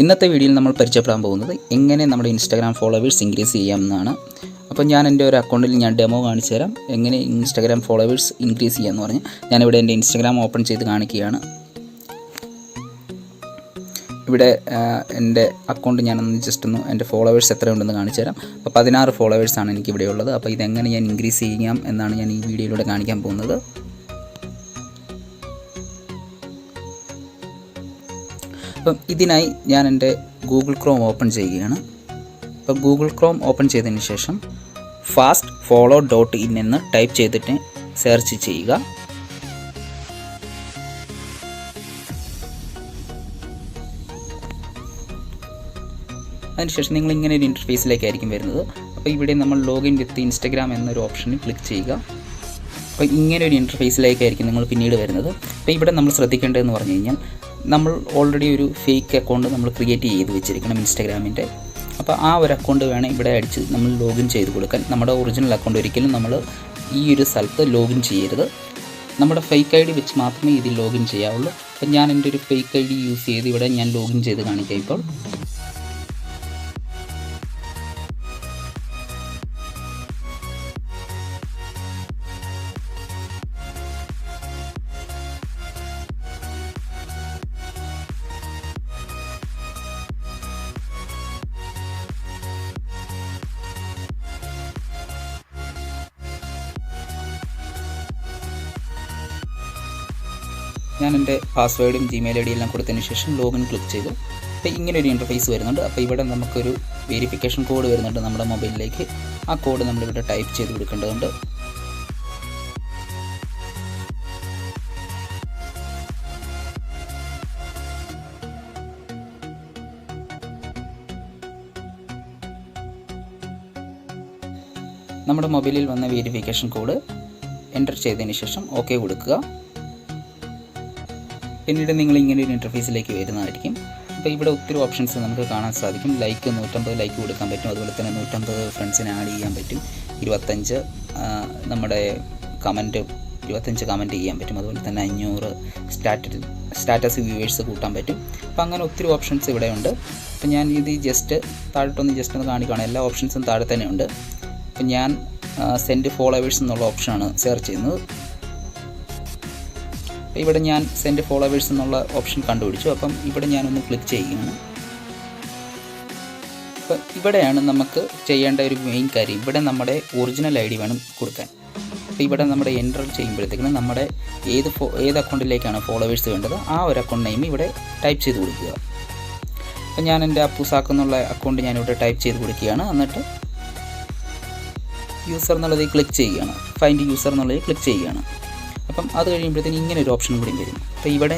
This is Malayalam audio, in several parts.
ഇന്നത്തെ വീഡിയോയിൽ നമ്മൾ പരിചയപ്പെടാൻ പോകുന്നത് എങ്ങനെ നമ്മുടെ ഇൻസ്റ്റാഗ്രാം ഫോളോവേഴ്സ് ഇൻക്രീസ് ചെയ്യാമെന്നാണ്. അപ്പോൾ ഞാൻ എൻ്റെ ഒരു അക്കൗണ്ടിൽ ഞാൻ ഡെമോ കാണിച്ചു തരാം, എങ്ങനെ ഇൻസ്റ്റാഗ്രാം ഫോളോവേഴ്സ് ഇൻക്രീസ് ചെയ്യാമെന്ന് പറഞ്ഞ് ഞാനിവിടെ എൻ്റെ ഇൻസ്റ്റാഗ്രാം ഓപ്പൺ ചെയ്ത് കാണിക്കുകയാണ്. ഇവിടെ എൻ്റെ അക്കൗണ്ട് ഞാനൊന്ന് ജസ്റ്റ് ഒന്ന് എൻ്റെ ഫോളോവേഴ്സ് എത്രയുണ്ടെന്ന് കാണിച്ചു തരാം. അപ്പോൾ 16 ഫോളോവേഴ്സാണ് എനിക്കിവിടെ ഉള്ളത്. അപ്പോൾ ഇതെങ്ങനെ ഞാൻ ഇൻക്രീസ് ചെയ്യാം എന്നാണ് ഞാൻ ഈ വീഡിയോയിലൂടെ കാണിക്കാൻ പോകുന്നത്. അപ്പം ഇതിനായി ഞാൻ എൻ്റെ ഗൂഗിൾ ക്രോം ഓപ്പൺ ചെയ്യുകയാണ്. അപ്പോൾ ഗൂഗിൾ ക്രോം ഓപ്പൺ ചെയ്തതിന് ശേഷം fastfollow.in എന്ന് ടൈപ്പ് ചെയ്തിട്ട് സെർച്ച് ചെയ്യുക. അതിനുശേഷം നിങ്ങൾ ഇങ്ങനെ ഒരു ഇൻ്റർഫേസിലേക്കായിരിക്കും വരുന്നത്. അപ്പോൾ ഇവിടെ നമ്മൾ ലോഗിൻ വിത്ത് ഇൻസ്റ്റാഗ്രാം എന്നൊരു ഓപ്ഷനിൽ ക്ലിക്ക് ചെയ്യുക. അപ്പോൾ ഇങ്ങനെ ഒരു ഇൻ്റർഫേസിലേക്കായിരിക്കും നിങ്ങൾ പിന്നീട് വരുന്നത്. അപ്പോൾ ഇവിടെ നമ്മൾ ശ്രദ്ധിക്കേണ്ടതെന്ന് പറഞ്ഞു കഴിഞ്ഞാൽ, നമ്മൾ ഓൾറെഡി ഒരു ഫേക്ക് അക്കൗണ്ട് നമ്മൾ ക്രിയേറ്റ് ചെയ്ത് വെച്ചിരിക്കണം ഇൻസ്റ്റാഗ്രാമിൻ്റെ. അപ്പോൾ ആ ഒരു അക്കൗണ്ട് വേണം ഇവിടെ അടിച്ച് നമ്മൾ ലോഗിൻ ചെയ്ത് കൊടുക്കാൻ. നമ്മുടെ ഒറിജിനൽ അക്കൗണ്ട് ഒരിക്കലും നമ്മൾ ഈ ഒരു സ്ഥലത്ത് ലോഗിൻ ചെയ്യരുത്. നമ്മുടെ ഫേക്ക് ID വെച്ച് മാത്രമേ ഇതിൽ ലോഗിൻ ചെയ്യാവുള്ളൂ. അപ്പോൾ ഞാൻ എൻ്റെ ഒരു ഫേക്ക് ID യൂസ് ചെയ്ത് ഇവിടെ ഞാൻ ലോഗിൻ ചെയ്ത് കാണിക്കാം. ഇപ്പോൾ ഞാൻ എൻ്റെ പാസ്വേഡും Gmail ID എല്ലാം കൊടുത്തതിന് ശേഷം ലോഗിൻ ക്ലിക്ക് ചെയ്തു. അപ്പോൾ ഇങ്ങനെ ഒരു ഇൻ്റർഫേസ് വരുന്നുണ്ട്. അപ്പോൾ ഇവിടെ നമുക്കൊരു വെരിഫിക്കേഷൻ കോഡ് വരുന്നുണ്ട് നമ്മുടെ മൊബൈലിലേക്ക്. ആ കോഡ് നമ്മളിവിടെ ടൈപ്പ് ചെയ്ത് കൊടുക്കേണ്ടതുണ്ട്. നമ്മുടെ മൊബൈലിൽ വന്ന വെരിഫിക്കേഷൻ കോഡ് എൻ്റർ ചെയ്തതിന് ശേഷം ഓക്കെ കൊടുക്കുക. പിന്നീട് നിങ്ങൾ ഇങ്ങനെ ഒരു ഇൻ്റർഫേസിലേക്ക് വരുന്നതായിരിക്കും. അപ്പോൾ ഇവിടെ ഒത്തിരി ഓപ്ഷൻസ് നമുക്ക് കാണാൻ സാധിക്കും. ലൈക്ക് 150 ലൈക്ക് കൊടുക്കാൻ പറ്റും. അതുപോലെ തന്നെ 150 ഫ്രണ്ട്സിനെ ആഡ് ചെയ്യാൻ പറ്റും. 25 നമ്മുടെ 25 കമൻറ്റ് ചെയ്യാൻ പറ്റും. അതുപോലെ തന്നെ 500 സ്റ്റാറ്റസ് വ്യൂവേഴ്സ് കൂട്ടാൻ പറ്റും. അപ്പോൾ അങ്ങനെ ഒത്തിരി ഓപ്ഷൻസ് ഇവിടെ ഉണ്ട്. അപ്പോൾ ഞാൻ ഇത് ജസ്റ്റ് ഒന്ന് കാണിക്കുകയാണ്. എല്ലാ ഓപ്ഷൻസും താഴെ തന്നെ ഉണ്ട്. അപ്പോൾ ഞാൻ സെൻഡ് ഫോളോവേഴ്സ് എന്നുള്ള ഓപ്ഷനാണ് സെർച്ച് ചെയ്യുന്നത്. ഇവിടെ ഞാൻ സെൻഡ് ഫോളോവേഴ്സ് എന്നുള്ള ഓപ്ഷൻ കണ്ടുപിടിച്ചു. അപ്പം ഇവിടെ ഞാനൊന്ന് ക്ലിക്ക് ചെയ്യുകയാണ്. അപ്പം ഇവിടെയാണ് നമുക്ക് ചെയ്യേണ്ട ഒരു മെയിൻ കാര്യം. ഇവിടെ നമ്മുടെ ഒറിജിനൽ ID വേണം കൊടുക്കാൻ. അപ്പോൾ ഇവിടെ നമ്മുടെ എൻ്റർ ചെയ്യുമ്പോഴത്തേക്കും നമ്മുടെ ഏത് അക്കൗണ്ടിലേക്കാണ് ഫോളോവേഴ്സ് വേണ്ടത് ആ ഒരു അക്കൗണ്ട് നെയിം ഇവിടെ ടൈപ്പ് ചെയ്ത് കൊടുക്കുക. അപ്പം ഞാൻ എൻ്റെ അപ്പൂസാക്ക് എന്നുള്ള അക്കൗണ്ട് ഞാനിവിടെ ടൈപ്പ് ചെയ്ത് കൊടുക്കുകയാണ്. എന്നിട്ട് യൂസർ എന്നുള്ളത് ക്ലിക്ക് ചെയ്യുകയാണ്. ഫൈൻഡ് യൂസർ എന്നുള്ളത് ക്ലിക്ക് ചെയ്യുകയാണ്. അപ്പം അത് കഴിയുമ്പോഴത്തേന് ഇങ്ങനെ ഒരു ഓപ്ഷൻ കൂടി വരും. അപ്പോൾ ഇവിടെ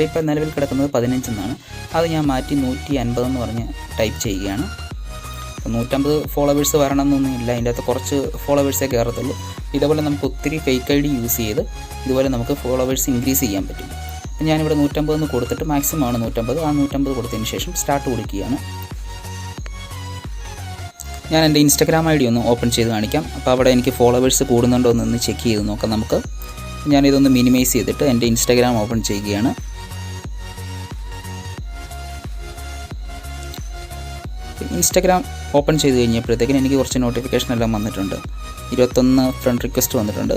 ഇപ്പോൾ നിലവിൽ കിടക്കുന്നത് 15 എന്നാണ്. അത് ഞാൻ മാറ്റി 150 എന്ന് പറഞ്ഞ് ടൈപ്പ് ചെയ്യുകയാണ്. അപ്പോൾ 150 ഫോളോവേഴ്സ് വരണമെന്നൊന്നുമില്ല, അതിൻ്റെ അകത്ത് കുറച്ച് ഫോളോവേഴ്സേ കയറത്തുള്ളൂ. ഇതേപോലെ നമുക്ക് ഒത്തിരി ഫേക്ക് ID യൂസ് ചെയ്ത് ഇതുപോലെ നമുക്ക് ഫോളോവേഴ്സ് ഇൻക്രീസ് ചെയ്യാൻ പറ്റും. അപ്പോൾ ഞാനിവിടെ 150 എന്ന് കൊടുത്തിട്ട് മാക്സിമം ആണ് 150. ആ 150 കൊടുത്തതിന് ശേഷം സ്റ്റാർട്ട് കൊടുക്കുകയാണ്. ഞാൻ എൻ്റെ ഇൻസ്റ്റാഗ്രാം ID ഒന്ന് ഓപ്പൺ ചെയ്ത് കാണിക്കാം. അപ്പോൾ അവിടെ എനിക്ക് ഫോളോവേഴ്സ് കൂടുന്നുണ്ടോ എന്നൊന്ന് ചെക്ക് ചെയ്ത് നോക്കാം നമുക്ക്. ഞാനിതൊന്ന് മിനിമൈസ് ചെയ്തിട്ട് എൻ്റെ ഇൻസ്റ്റാഗ്രാം ഓപ്പൺ ചെയ്യുകയാണ്. ഇൻസ്റ്റാഗ്രാം ഓപ്പൺ ചെയ്ത് കഴിഞ്ഞപ്പോഴത്തേക്കിന് എനിക്ക് കുറച്ച് നോട്ടിഫിക്കേഷൻ എല്ലാം വന്നിട്ടുണ്ട്. 21 ഫ്രണ്ട് റിക്വസ്റ്റ് വന്നിട്ടുണ്ട്.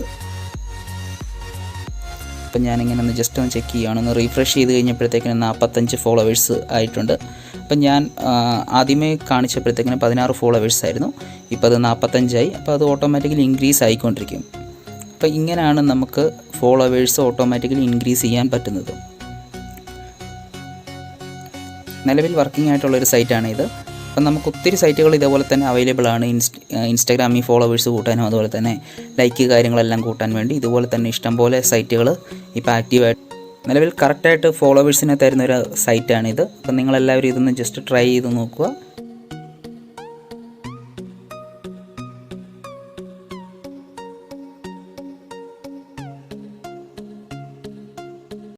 അപ്പം ഞാനിങ്ങനെ ഒന്ന് ജസ്റ്റ് ഒന്ന് ചെക്ക് ചെയ്യുകയാണ്. ഒന്ന് റീഫ്രഷ് ചെയ്ത് കഴിഞ്ഞപ്പോഴത്തേക്കിന് 45 ഫോളോവേഴ്സ് ആയിട്ടുണ്ട്. അപ്പം ഞാൻ ആദ്യമേ കാണിച്ചപ്പോഴത്തേക്കിന് 16 ഫോളോവേഴ്സ് ആയിരുന്നു. ഇപ്പോൾ അത് 45 ആയി. അപ്പോൾ അത് ഓട്ടോമാറ്റിക്കലി ഇൻക്രീസ് ആയിക്കൊണ്ടിരിക്കും. അപ്പോൾ ഇങ്ങനെയാണ് നമുക്ക് ഫോളോവേഴ്സ് ഓട്ടോമാറ്റിക്കലി ഇൻക്രീസ് ചെയ്യാൻ പറ്റുന്നത്. നിലവിൽ വർക്കിംഗ് ആയിട്ടുള്ളൊരു സൈറ്റാണ് ഇത്. അപ്പം നമുക്ക് ഒത്തിരി സൈറ്റുകൾ ഇതേപോലെ തന്നെ അവൈലബിൾ ആണ്. ഇൻസ്റ്റാഗ്രാമിൽ ഫോളോവേഴ്സ് കൂട്ടാനും അതുപോലെ തന്നെ ലൈക്ക് കാര്യങ്ങളെല്ലാം കൂട്ടാൻ വേണ്ടി ഇതുപോലെ തന്നെ ഇഷ്ടംപോലെ സൈറ്റുകൾ ഇപ്പോൾ ആക്റ്റീവായിട്ട് നിലവിൽ കറക്റ്റായിട്ട് ഫോളോവേഴ്സിനെ തരുന്നൊരു സൈറ്റാണിത്. അപ്പം നിങ്ങളെല്ലാവരും ഇതൊന്ന് ജസ്റ്റ് ട്രൈ ചെയ്ത് നോക്കുക.